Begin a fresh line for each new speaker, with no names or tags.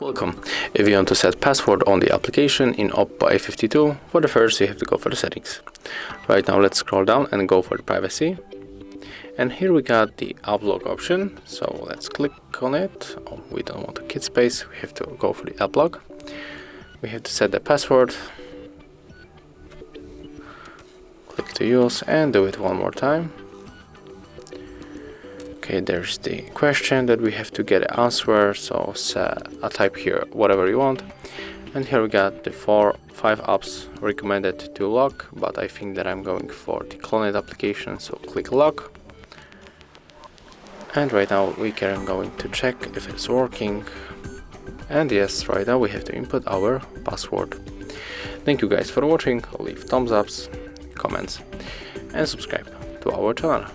Welcome. If you want to set password on the application in OPPO A52, for the first you have to go for the settings. Right now let's scroll down and go for the privacy. And here we got the app lock option, so let's click on it. Oh, we don't want a kid space, we have to go for the app lock. We have to set the password. Click to use and do it one more time. Okay, there's the question that we have to get an answer, so I type here whatever you want. And here we got the 5 apps recommended to lock, but I think that I'm going for the cloned application, so click lock. And right now we are going to check if it's working. And yes, right now we have to input our password. Thank you guys for watching. Leave thumbs ups, comments and subscribe to our channel.